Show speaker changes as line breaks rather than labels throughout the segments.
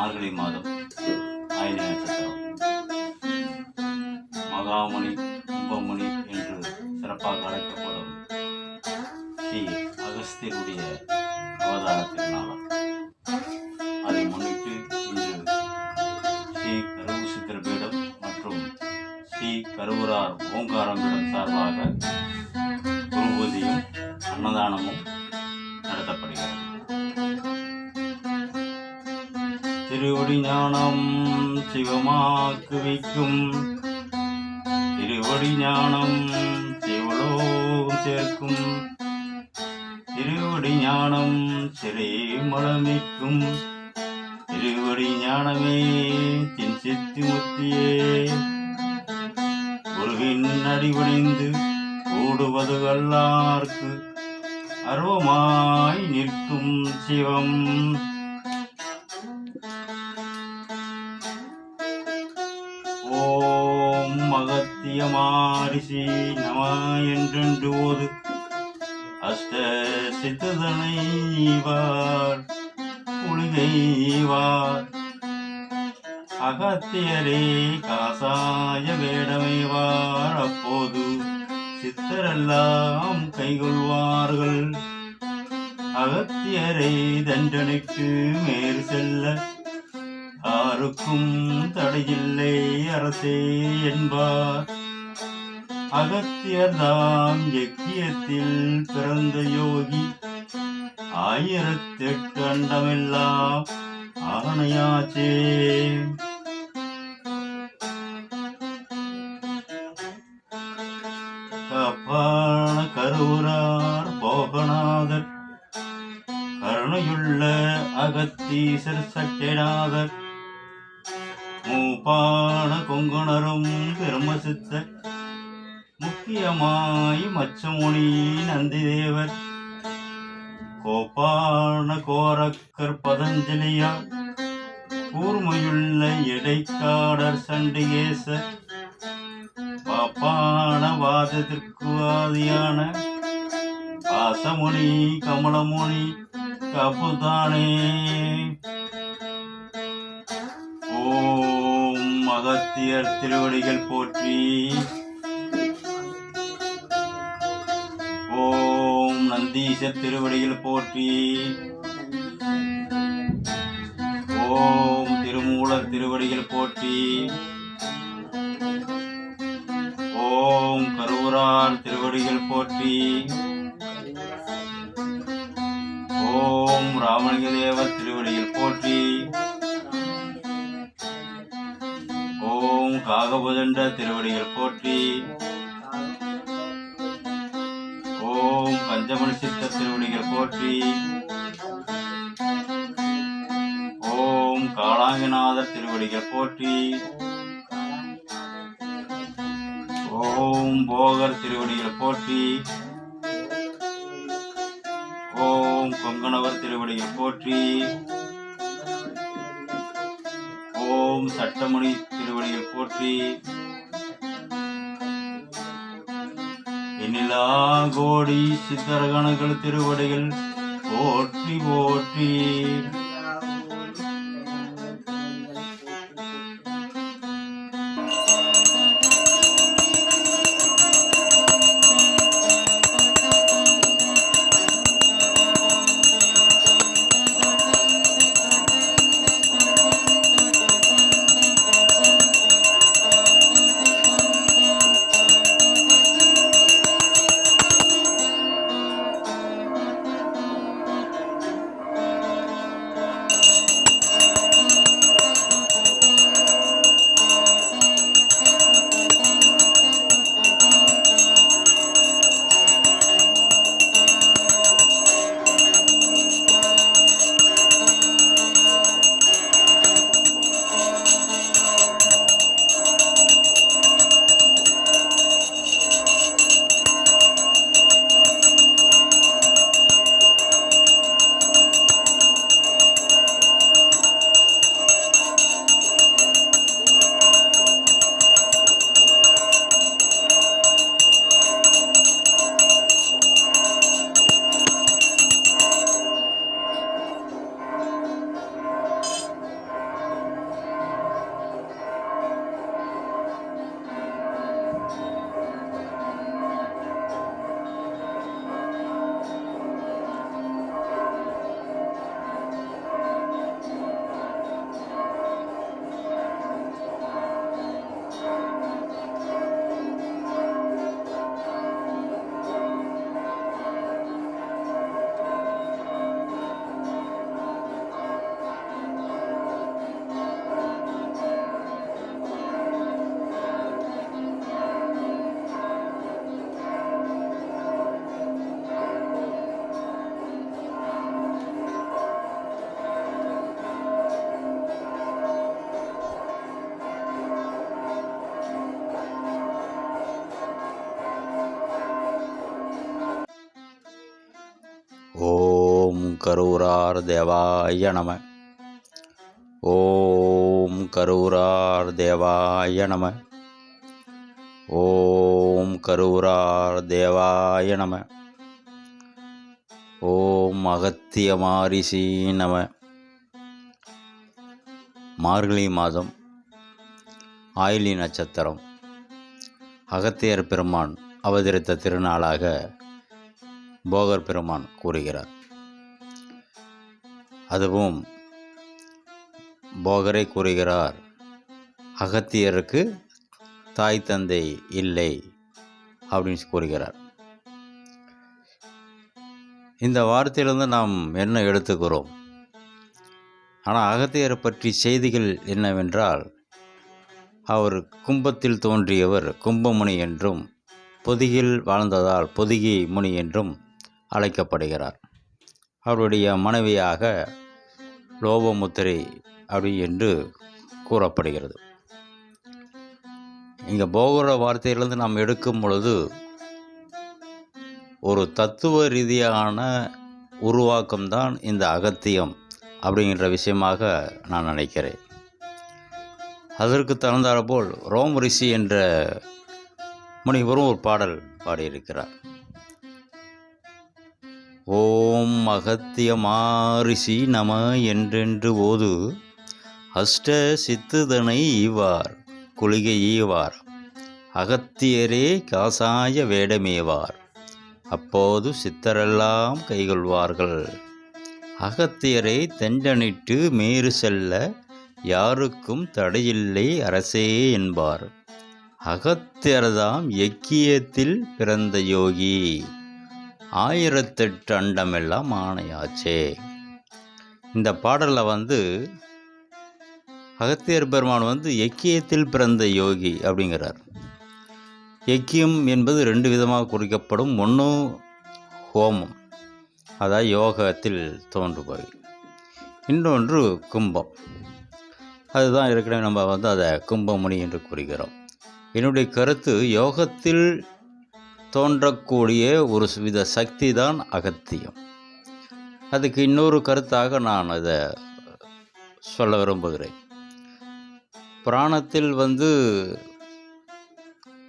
மார்கழி மாதம் ஆயிலை நட்சத்திரம். மகாமுனி கும்பமுனி என்று சிறப்பாக அழைக்கப்படும் ஸ்ரீ அகஸ்தியருடைய அவதார திருநாளாம். அதை முன்னிட்டு இன்று ஸ்ரீ கருவு சித்தர் பீடம் மற்றும் ஸ்ரீ கருவூரார் ஓங்காரம் பீடம் சார்பாக குரு பூஜையும் அன்னதானமும் நடத்தப்படுகிறது. திருவடி ஞானம் சிவமாக்கு வைக்கும், திருவடி ஞானம் சிவலோகம் சேர்க்கும், திருவடி ஞானம் சிறை மலமிக்கும், திருவடி ஞானமே தின் சித்தி முத்தியே. குருவின் அடிபணிந்து கூடுவது வல்லார்க்கு அருவமாய் நிற்கும் சிவம். ஓம் அகத்தியமாரிசி நம என்றென்று ஓது, அஷ்ட சித்ததனைவார் ஒளிகைவார். அகத்தியரே காசாய வேடமைவார், அப்போது சித்தரெல்லாம் கைகொள்வார்கள். அகத்தியரை தண்டனைக்கு மேற் செல்ல யாருக்கும் தடையில்லை அரசே என்பார். அகத்தியர்தாம் யக்கியத்தில் பிறந்த யோகி, 1008 அண்டமெல்லாம் ஆணையாச்சே. காப்பான கருவூரார் போகநாதர், கருணையுள்ள அகத்தீசர் சட்டைநாதர், மூப்பான கொங்குணரும் பிரம்மசித்தர், முக்கியமாய் மச்சமுனி நந்திதேவர், கோப்பான கோரக்கர் பதஞ்சலியார், கூர்மையுள்ள எடைக்காடர் சண்டிகேசர், பாப்பான வாதத்திற்கு ஆதியான பாசமுனி கமலமுனி காப்புதானே. ஓம் அகத்தியர் திருவடிகள் போற்றி. ஓம் நந்தீசர் திருவடிகள் போற்றி. ஓம் திருமூலர் திருவடிகள் போற்றி. ஓம் கருவூரார் திருவடிகள் போற்றி. ஓம் ராமலிங்கதேவர் திருவடிகள் போற்றி. ஓம் காகபுதண்ட திருவடிகள் போற்றி. ஓம் பஞ்சமணி சித்த திருவடிகள் போற்றி. ஓம் காளாங்கநாதர் திருவடிகள் போற்றி. ஓம் போகர் திருவடிகள் போற்றி. ஓம் கொங்கணவர் திருவடிகள் போற்றி. ஓம் சட்டமணி திருவடிகள் போற்றி. எண்ணிலா கோடி சித்தரகணங்கள் திருவடிகள் போற்றி போற்றி.
கரூரார் தேவாய நம. ஓம் கரூரார் தேவாய நம. ஓம் கரூரார் தேவாய நம. ஓம் அகத்தியமாரிஷி நம. மார்கழி மாதம் ஆயிலி நட்சத்திரம் அகத்தியர் பெருமான் அவதரித்த திருநாளாக போகர் பெருமான் கூறுகிறார். அதுவும் போகரை கூறுகிறார், அகத்தியருக்கு தாய் தந்தை இல்லை அப்படின்னு கூறுகிறார். இந்த வார்த்தையிலிருந்து நாம் என்ன எடுத்துக்கிறோம்? ஆனால் அகத்தியரை பற்றி செய்திகள் என்னவென்றால், அவர் கும்பத்தில் தோன்றியவர் கும்பமுனி என்றும், பொதியில் வாழ்ந்ததால் பொதிகை முனி என்றும் அழைக்கப்படுகிறார். அவருடைய மனைவியாக லோபமுத்திரை அப்படி என்று கூறப்படுகிறது. இங்கே போகிற வார்த்தையிலிருந்து நாம் எடுக்கும் பொழுது ஒரு தத்துவ ரீதியான உருவாக்கம்தான் இந்த அகத்தியம் அப்படிங்கிற விஷயமாக நான் நினைக்கிறேன். அதற்கு தகுந்தாற்போல் ரோம் ரிஷி என்ற முனிவரும் ஒரு பாடல் பாடியிருக்கிறார். ஓம் அகத்தியமாரிஷி நம என்றென்று ஓது, அஷ்ட சித்துதனை ஈவார் குளிகை ஈவார், அகத்தியரே காசாய வேடமேவார், அப்போது சித்தரெல்லாம் கைகொள்வார்கள், அகத்தியரை தெண்டனிட்டு மேறு செல்ல யாருக்கும் தடையில்லை அரசே என்பார், அகத்தியர்தாம் எக்கியத்தில் பிறந்த யோகி, 1008 அண்டமெல்லாம் ஆணையாச்சே. இந்த பாடலில் அகத்தியர் பெருமான் எக்கியத்தில் பிறந்த யோகி அப்படிங்கிறார். எக்கியம் என்பது 2 விதமாக குறிக்கப்படும். ஒன்று ஹோமம், அதாவது யோகத்தில் தோன்றுபவை. இன்னொன்று கும்பம், அதுதான் ஏற்கனவே நம்ம அதை கும்பமுனி என்று கூறுகிறோம். என்னுடைய கருத்து, யோகத்தில் தோன்றக்கூடிய ஒரு வித சக்தி தான் அகத்தியம். அதுக்கு இன்னொரு கருத்தாக நான் அதை சொல்ல விரும்புகிறேன். புராணத்தில்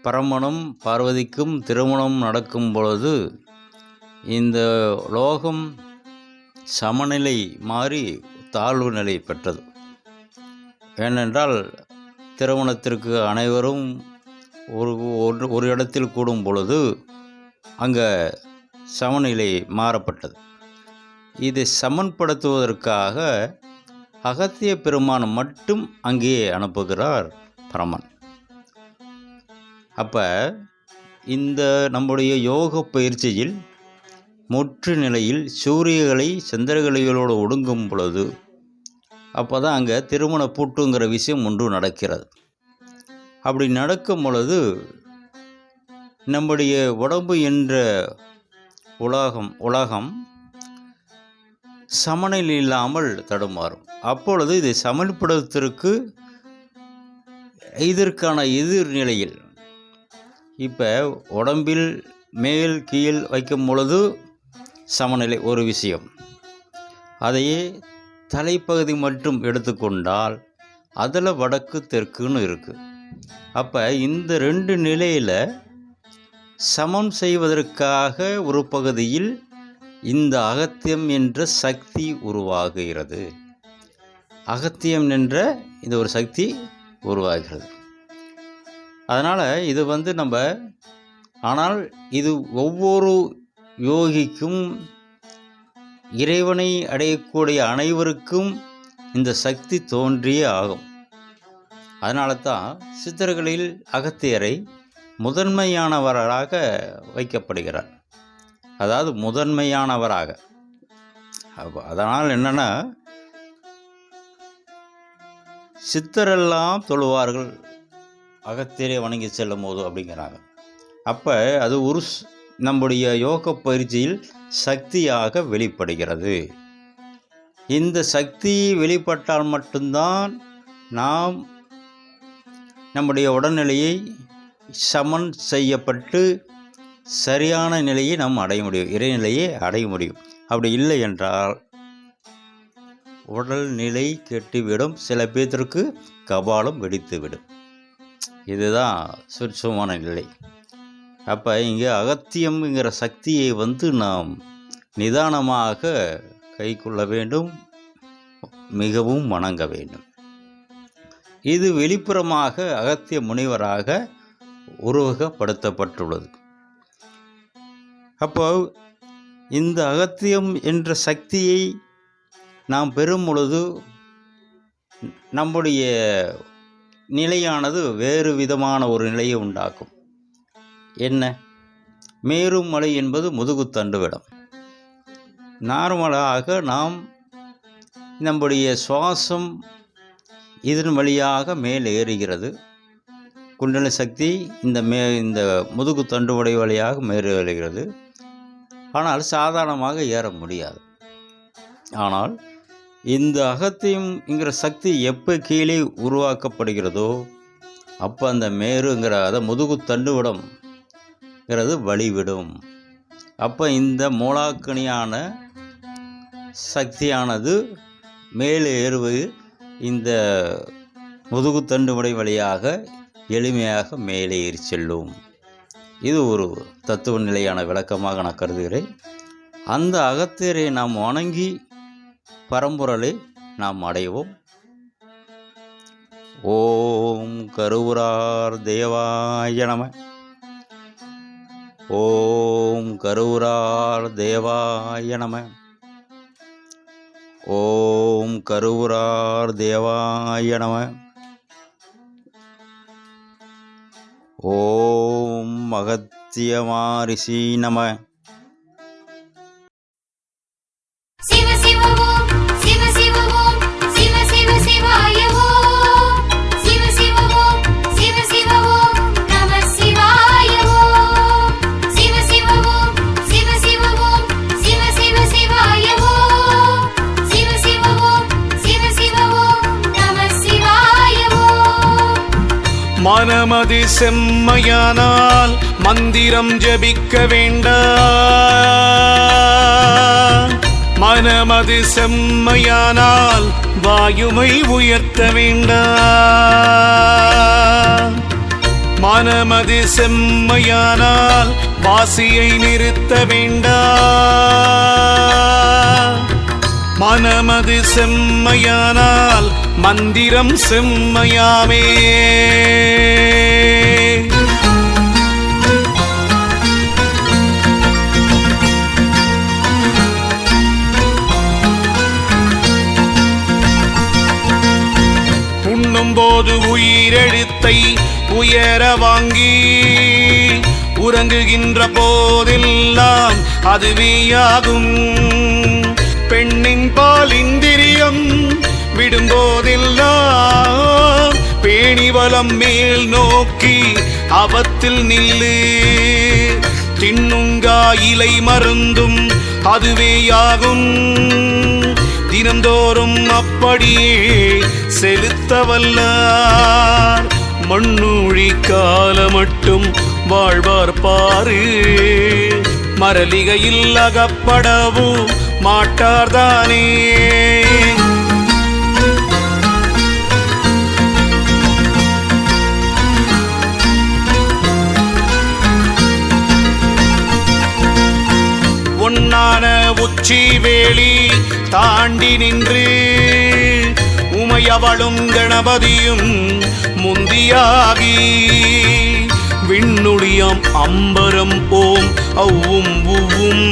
பரமனும் பார்வதிக்கும் திருமணம் நடக்கும் பொழுது இந்த லோகம் சமநிலை மாறி தாழ்வு நிலை பெற்றது. ஏனென்றால் திருமணத்திற்கு அனைவரும் ஒரு இடத்தில் கூடும் பொழுது அங்கே சமநிலை மாறப்பட்டது. இதை சமன்படுத்துவதற்காக அகத்திய பெருமான் மட்டும் அங்கே அனுப்புகிறார் பரமன். அப்போ இந்த நம்முடைய யோக பயிற்சியில் முற்று நிலையில் சூரியகளை சந்திரகலைகளோடு ஒடுங்கும் பொழுது அப்போ தான் அங்கே திருமண பூட்டுங்கிற விஷயம் ஒன்று நடக்கிறது. அப்படி நடக்கும் பொழுது நம்முடைய உடம்பு என்ற உலகம் சமநிலை இல்லாமல் தடுமாறும். அப்பொழுது இதை சமன்படுத்துவதற்கு இதற்கான எதிர்நிலையில் இப்போ உடம்பில் மேல் கீழ் வைக்கும் பொழுது சமநிலை ஒரு விஷயம், அதையே தலைப்பகுதி மட்டும் எடுத்துக்கொண்டால் அதில் வடக்கு தெற்குன்னு இருக்குது. அப்போ இந்த 2 நிலையில் சமம் செய்வதற்காக ஒரு பகுதியில் இந்த அகத்தியம் என்ற சக்தி உருவாகுகிறது. அகத்தியம் என்ற இந்த ஒரு சக்தி உருவாகிறது. அதனால் இது நம்ம ஆனால் இது ஒவ்வொரு யோகிக்கும் இறைவனை அடையக்கூடிய அனைவருக்கும் இந்த சக்தி தோன்றியே ஆகும். அதனால தான் சித்தர்களில் அகத்தியரை முதன்மையானவராக வைக்கப்படுகிறார். அதாவது முதன்மையானவராக. அதனால் என்னென்னா, சித்தரெல்லாம் தொழுவார்கள் அகத்தியரை வணங்கி செல்லும் போது அப்படிங்கிறாங்க. அப்போ அது ஒரு நம்முடைய யோக பயிற்சியில் சக்தியாக வெளிப்படுகிறது. இந்த சக்தி வெளிப்பட்டால் மட்டும்தான் நாம் நம்முடைய உடல்நிலையை சமன் செய்யப்பட்டு சரியான நிலையை நாம் அடைய முடியும், இறைநிலையை அடைய முடியும். அப்படி இல்லை என்றால் உடல் நிலை கெட்டுவிடும், சில பேர்த்திற்கு கபாலம் வெடித்துவிடும். இதுதான் சூட்சுமமான நிலை. அப்போ இங்கே அகத்தியம்ங்கிற சக்தியை நாம் நிதானமாக கை கொள்ள வேண்டும், மிகவும் வணங்க வேண்டும். இது வெளிப்புறமாக அகத்திய முனிவராக உருவகப்படுத்தப்பட்டுள்ளது. அப்போ இந்த அகத்தியம் என்ற சக்தியை நாம் பெறும் பொழுது நம்முடைய நிலையானது வேறு விதமான ஒரு நிலையை உண்டாக்கும். என்ன? மேரும் மலை என்பது முதுகுத்தண்டுவிடம். நார்மலாக நாம் நம்முடைய சுவாசம் இதன் வழியாக மேல் ஏறுகிறது. குண்டலினி சக்தி இந்த முதுகு தண்டுவடை வழியாக மேல் ஏறுகிறது. ஆனால் சாதாரணமாக ஏற முடியாது. ஆனால் இந்த அகத்தியம்ங்கிற சக்தி எப்போ கீழே உருவாக்கப்படுகிறதோ அப்போ அந்த மேருங்கிற முதுகு தண்டுவிடம்ங்கிறது வழிவிடும். அப்போ இந்த மூலாக்கணியான சக்தியானது மேலே ஏறுவது இந்த முதுகு தண்டுவடை வழியாக எளிமையாக மேலே ஏறி செல்லும். இது ஒரு தத்துவ நிலையான விளக்கமாக நான் கருதுகிறேன். அந்த அகத்தியரை நாம் வணங்கி பரம்பொருளை நாம் அடைவோம். ஓம் கருவூரார் தேவாய நம. ஓம் கருவூரார் தேவாய நம. ஓம் கருவூரார் தேவாய நம. ஓம் அகத்தியமாரிஷி நம.
சிவ சிவ ஓம், சிவ சிவ ஓம், சிவ சிவ சிவாய ஓம். சிவ சிவ ஓம், சிவ சிவ ஓம், நம சிவாய ஓம். சிவ சிவ ஓம், சிவ சிவ ஓம், சிவ சிவ சிவாய ஓம். சிவ சிவ ஓம், சிவ சிவ ஓம், நம சிவாய ஓம்.
மனமது செம்மையானால் மந்திரம் ஜபிக்க வேண்டாம். மனமது செம்மையானால் வாயுமை உயர்த்த வேண்டாம். மனமது செம்மையானால் வாசியை நிறுத்த வேண்டாம். மனமது செம்மையானால் மந்திரம் செம்மையாமே. உண்ணும்போது உயிரெழுத்தை உயர வாங்கி உறங்குகின்ற போதெல்லாம் அதுவேயாகும். பெண்ணின் பால் இந்திரியம் விடும்போதெல்லாம் பேணிவலம் மேல் நோக்கி அவத்தில் நில்லு. தின்னுங்கா இலை மருந்தும் அதுவேயாகும். தினந்தோறும் அப்படியே செலுத்தவல்லார் மண்ணூழி கால மட்டும் வாழ்வார் பாரு. மரலிகையில் அகப்படவும் மாட்டார்தானே. ஒன்னான உச்சி வேலி தாண்டி நின்று உமையவளும் கணபதியும் முந்தியாகி விண்ணுடியாம் அம்பரம் ஓம் அவ்வும் உவ்வும்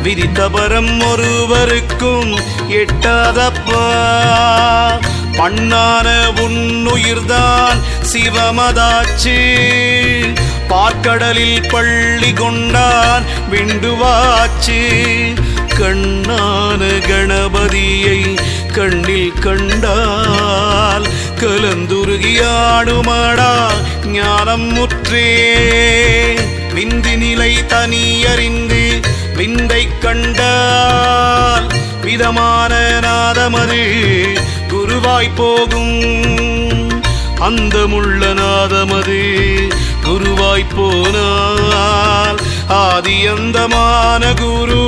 விரித்தபரம் ஒருவருக்கும் எட்டாதப்பா. பண்ணான உன்னுயிர்தான் சிவமதாச்சு. பார்க்கடலில் பள்ளி கொண்டான் விண்டுவாச்சு. கண்ணான கணபதியை கண்ணில் கண்டால் கலந்துருகியாடுமாடா ஞானம் முற்றே. விந்து நிலை தனியறிந்து விந்தை கண்டால் விதமான நாதமது குருவாய் போகும். அந்தமுள்ள நாதமது குருவாய் போனால் ஆதியந்தமான குரு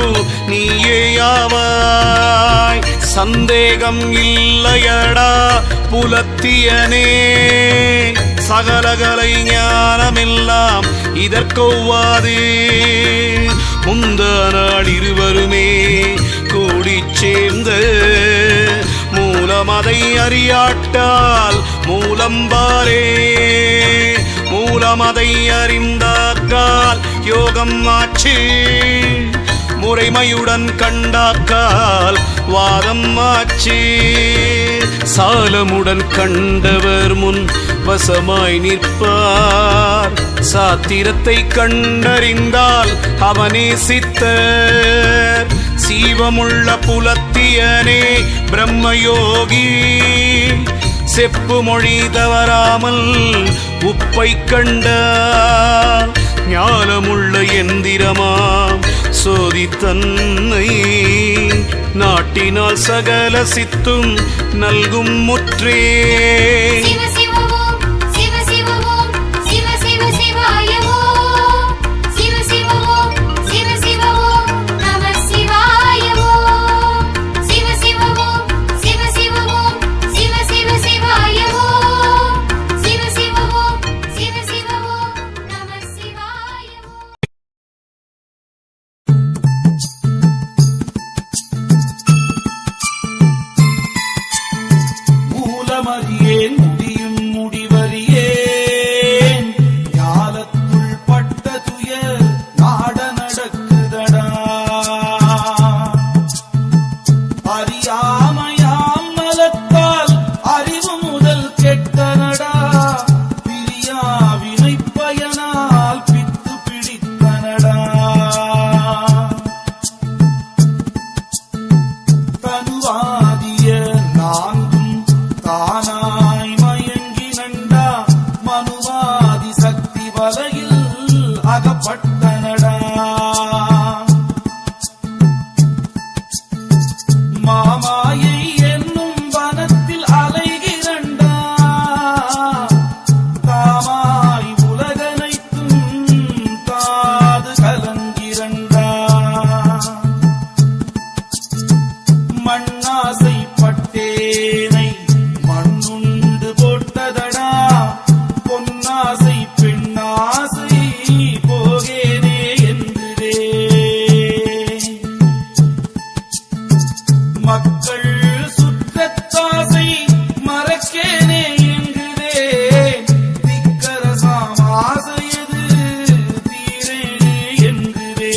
நீயேயாவாய். சந்தேகம் இல்லையடா புலத்தியனே, சகலகலை ஞானமெல்லாம் இதற்கொவ்வாது. முந்த நாள் இருவருமே கூடிச் சேர்ந்த மூலமதை அறியாட்டால் மூலம்பாரே. மூலமதை அறிந்தாக்கால் யோகம் ஆச்சு, முறைமையுடன் கண்டாக்கால் வாதம் ஆச்சு. சாலமுடன் கண்டவர் முன் வசமாய் நிற்பார், சாத்திரத்தை கண்டறிந்தால் அவனே சித்தர். சீவமுள்ள புலத்தியனே பிரம்மயோகி, செப்பு மொழி தவறாமல் உப்பை கண்டால் ஞானமுள்ள எந்திரமாம் சோதி தன்னை நாட்டினால் சகல சித்தும் நல்கும் முற்றே.
சிவ சிவ ஓம் சிவ சிவ ஓம் சிவ சிவ சிவாய ஓம். சிவ சிவ ஓம் சிவ சிவ ஓம் நம சிவாய ஓம். சிவ சிவ ஓம் சிவ சிவ ஓம் சிவ சிவ சிவாய ஓம். சிவ சிவ ஓம் சிவ சிவ ஓம் நம சிவாய ஓம்.
மூலமறியேன் முடியும் முடிவறியேன், ஞாலத்துள் பட்ட துயர் நாட நடக்குதடா. அறியாமையாம் நலத்தால் அறிவு முதல் கெட்டனடா, பிரியா வினை பயனால் பித்து பிடித்தனடா. தனுவாதிய நான்கும் தானாய் மயங்கி நண்டா, மனுவாதி சக்தி வலையில் அகப்பட்டனடா. மாமாயை என்னும் வனத்தில் அலைகிறண்டா, தாமாய் உலகனைத்தும் தாது கலங்கிறண்டா. மண்ணாசை பட்டேனை மண்ணுண்டு போட்டதடா, பொன்னாசை பெண்ணாசை போகேனே என்றே. மக்கள் சுற்றத்தாசை மறக்கேனே என்கிறே, திக்கரசாம் ஆசையது தீரேனே என்கிறே.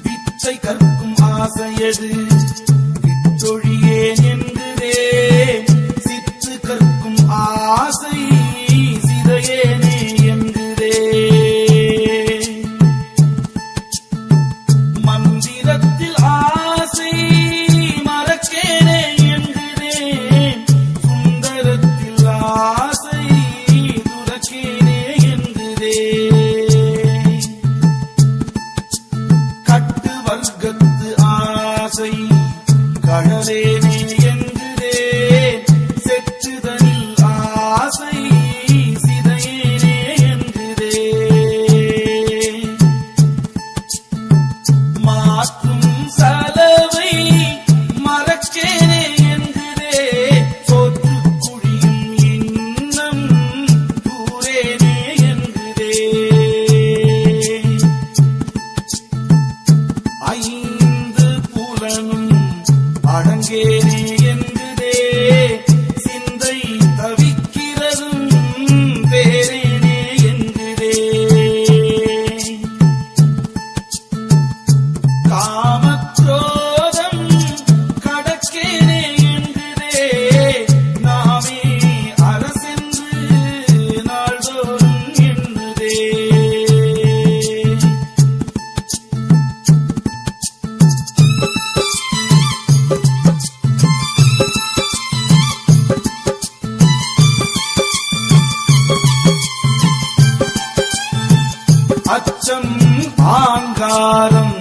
வித்தை கற்கும் ஆசையது விட்டொழியேன் என்கிறே, சித்து கற்கும் ஆசை சிதையேனே என்கிறே. மந்திரத்தில் ஆசை மறக்கேனே என்கிறேன், சுந்தரத்தில் ஆசை துறக்கேனே என்கிறேன். கட்டு வர்க்கத்து ஆசை கழலேனே என்கிறேன், செற்றுதனில் ஆசை ஆங்காரம்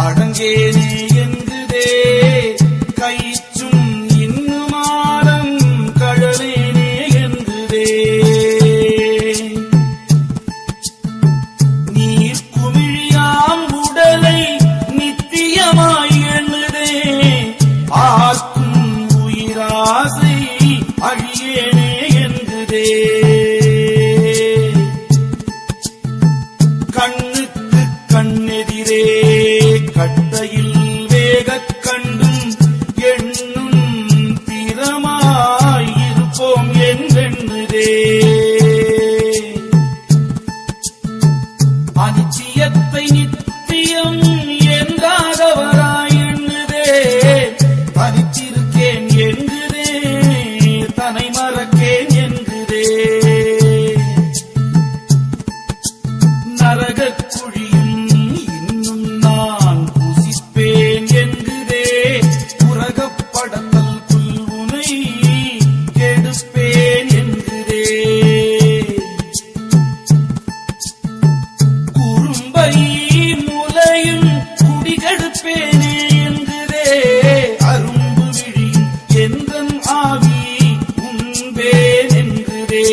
அடங்கேனே என்குதே கயிற்றும் இன்னுமாறம் கழலேனே என்குதே நீர் குமிழியாம் உடலை நித்தியமாய் எண்ணுதே ஆர்க்கும் உயிராசை அழியேனே என்குதே கண்ணுக்கு கண்ணெதிரே கட்டையில் வேகக் கண்டும் எண்ணும் திறமாயிருப்போம் என்றெண்ணுதே அனிச்சயத்தை நித்தியம் என்றாதவராய் எண்ணுதே தனிச்சிருக்கேன் என்குதே தனை மறக்கேன் என்குதே நரகக் குழியும் இன்னும் நான் புசிப்பேன் என்குதே உரகப்படத்தல் புல்வுனை கெடுப்பேன் என்குதே குறும்பை முலையும் குடிகெடுப்பேனே என்குதே அரும்பு விழியும் எந்தன் ஆவி உண்பேன் என்குதே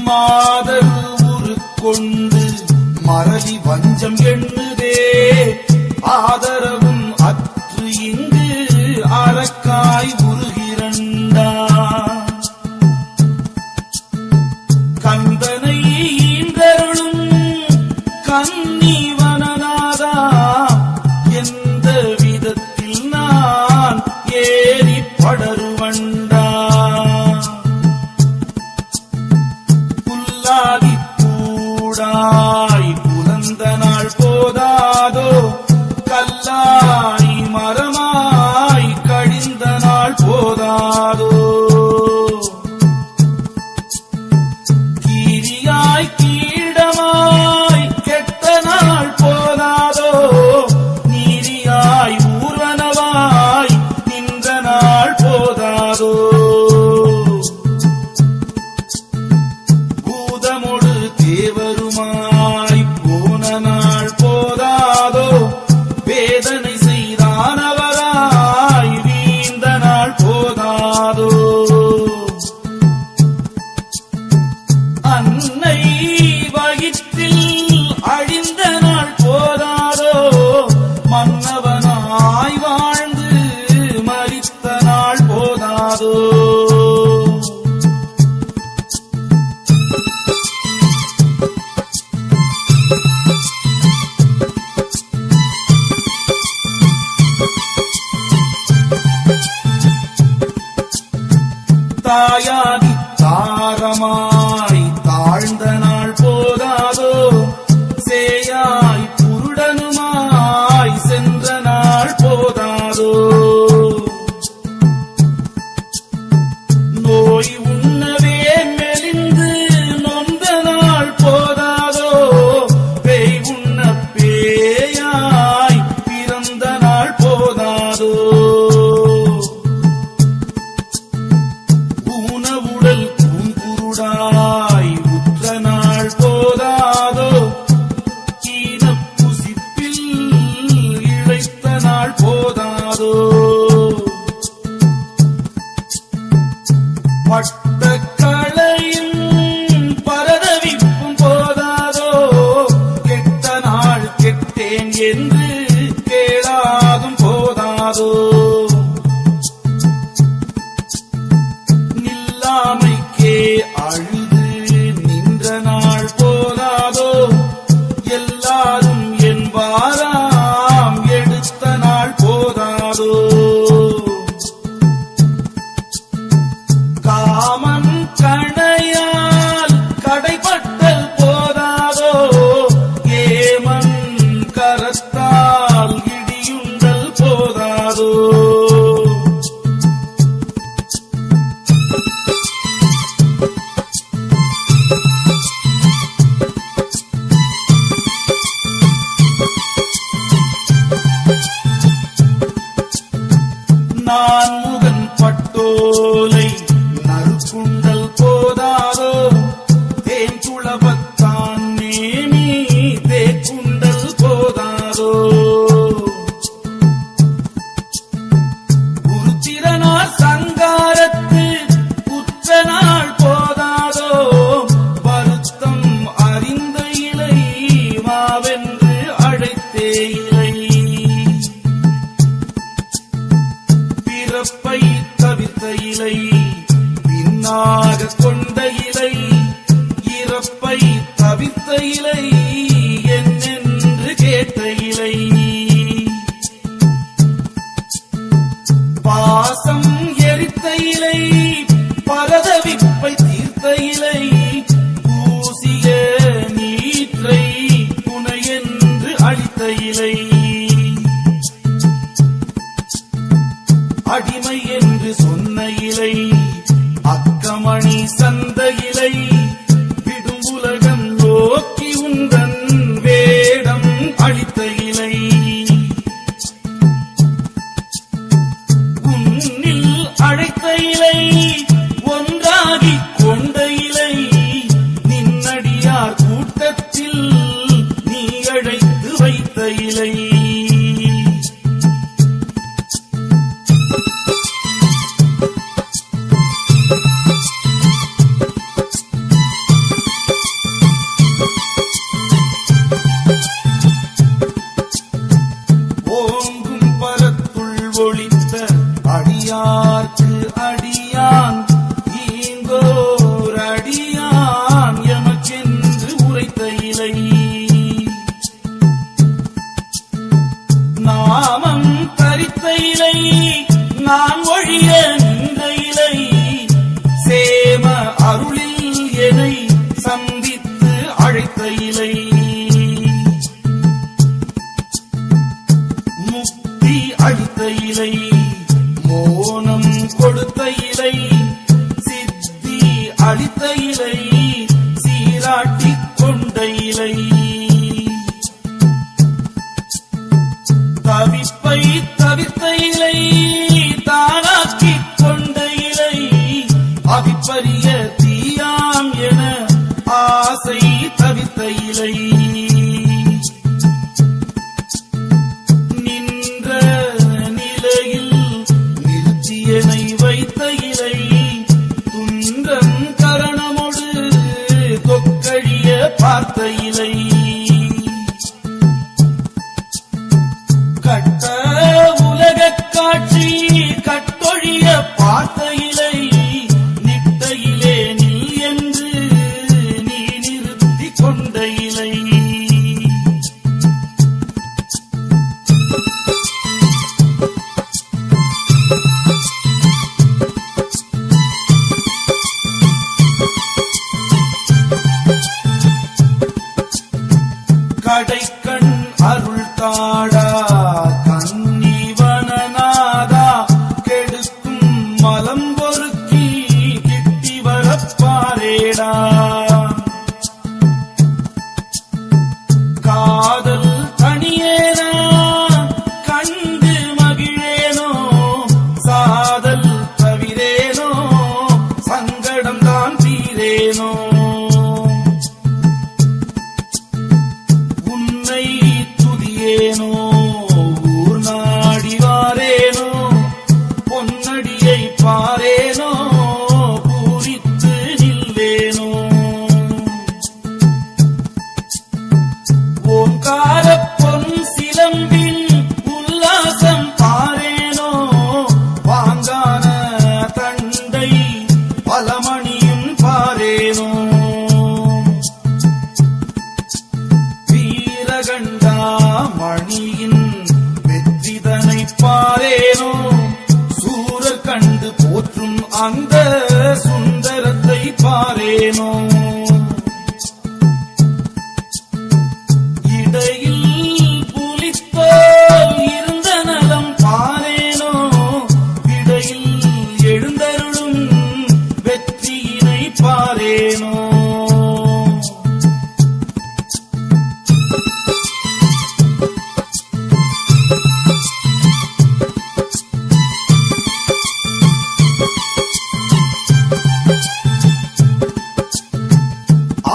மாதர் உருக்கொண்டு மறதி வஞ்சம் எண்ணுதே ஆதரவும் அற்று இங்கு அரக்காய் உருகிறண்டா கந்தனை ஈந்தருளும் கன்னிவனநாதா எந்த விதத்தில் நான் ஏறி படருவண்டா புல்லாகி பூடாய் புலந்த நாள் போதாதோ கல்லாய் மரமாய் கழிந்த நாள் போதாதோ கீரியாய் கீடமாய் கெட்ட நாள் போதாதோ நீரியாய் ஊர்வனவாய் நின்ற நாள் போதாதோ பூதமொடு தேவருமாய் போன நாள் போதாதோ வேதனை செய்தானவராய் வீழ்ந்த நாள் போதாதோ அன்னை வயிற்றில் அழிந்த நாள் போதாதோ மன்னவனாய் வாழ்ந்து மரித்த நாள் போதாதோ தாயாகி தாரமாய் தாழ்ந்த நாள் போதாதோ சேயாய் புருடனுமாய் சென்ற நாள் போதாதோ நோய் உண்ணவே மெலிந்து நொந்த நாள் போதாதோ பேய் உண்ண பேயாய் பிறந்த நாள் போதாதோ ஊனவுடல் பூங்குருடாய் உற்ற நாள் போதாதோ கீனப் புசிப்பில் இழைத்த நாள் போதாதோ பட்ட களையும் பரதவிப்பும் போதாதோ கெட்ட நாள் கெட்டேன் என்று கேளாதும் போதாதோ நில்லாமைக்கே அழுது நின்ற நாள் போதாதோ எல்லாரும் என்பாராம் எடுத்த நாள் போதாதோ காம அழித்த இலை, பின்னாக கொண்ட இலை, இறப்பை தவிர்த்த இலை, என்னென்று கேட்ட இலை, பாசம் எரித்த இலை, பரதவிப்பை தீர்த்த இலை, பூசிய நீற்றை புனை என்று அழித்த இலை, அடிமை என்று சொன்ன இலை, அக்கமணி சந்த இலை, விடும் உலகம் நோக்கி உந்தன் வேடம் அழித்த இலை, உன்னில் அழைத்த இலை, ஒன்றாகி கொண்ட இலை, நின்னடியார் கூட்டத்தில் நீ அழைத்து வைத்த இலை, ஓங்கும் பரத்துள் ஒளித்த அடியார்க்கு அடியான், ஈங்கோர் அடியான் எமக்கென்று உரைத்த இலை, நாமம் தரித்த இலை, நான் ஒழிய நின்ற இலை, சேம அருளில் எனை சந்தித்து அழைத்த இலை, முக்தி அளித்த இலை, மோனம் கொடுத்த இலை, சித்தி அளித்த இலை, சீராட்டிக் கொண்ட இலை, தவிப்பை தவிர்த்த இலை, தானாக்கிக் கொண்ட இலை, அவிப்பரிய தீயாம் என ஆசை தவிர்த்த இலை, நின்ற நிலையில் நிறுத்தியனை வைத்த இலை, துன்றம் கரணமொடு கொக்கழிய பார்த்த இலை, கட்ட உலகக் காட்சி கட்டொழிய பார்த்த இலை, நிட்டையிலே நில் என்று நீ நிறுத்தி கொண்ட இலை, கடைக்கண் அருள் தாடா கன்னிவனநாதா, கெடுக்கும் மலம் பொறுக்கி கிட்டி வரப்பாரேடா, காதல் தனியேனா கண்டு மகிழேனோ, சாதல் தவிரேனோ சங்கடம் தான் தீரேனோ, உன்னை துதியேனோ ஊர் நாடி வாரேனோ, பொன்னடியை பாரேனோ பூரித்து நில்வேனோ, ஓங்கார பொன் சிலம்பின் உல்லாசம் பாரேனோ, வாங்கான தண்டை பலமணியும் பாரேனோ, வீரகண்டா மணியின் வெற்றிதனை பாரேனோ, சூரர் கண்டு போற்றும் அந்த சுந்தரத்தை பாரேனோ, இடையில் புலித்தோல் இருந்த நலம் பாரேனோ, இடையில் எழுந்தருளும் வெற்றியினை பாரேனோ,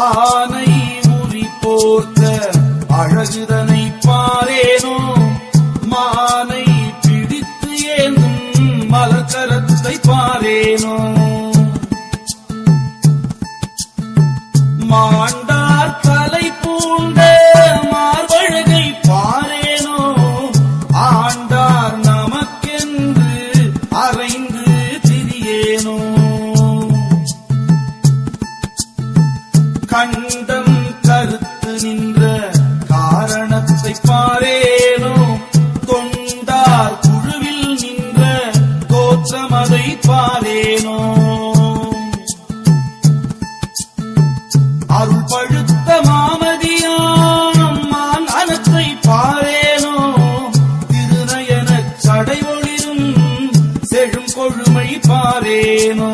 ஆனை உரி போர்த்த அழகுதனை பாரேனோ, மானை பிடித்து ஏந்தும் மலர்கரத்தை பாரேனோ, மாண்டார் தலை பூண்ட மார்பழகை பாரேனோ, ஆண்டார் நமக்கென்று அறைந்து திரிய பாரேனோ அருள் பழுத்த மாமதியாம் மானத்தை பாரேனோ திருநயன சடை ஒளிரும் செழும் கொழுமை பாரேனோ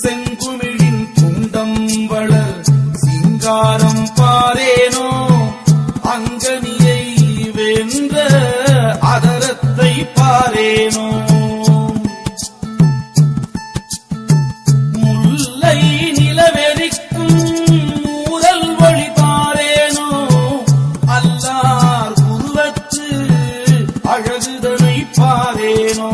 செங்குமிழின் துண்டம் வளர் சிங்காரம் பாரேனோ அங்கனியை வென்ற அதரத்தை பாரேனோ முல்லை நிலவெறிக்கும் மூரல் ஒளி பாரேனோ அல்லார் உருவத்து அழகுதனை பாரேனோ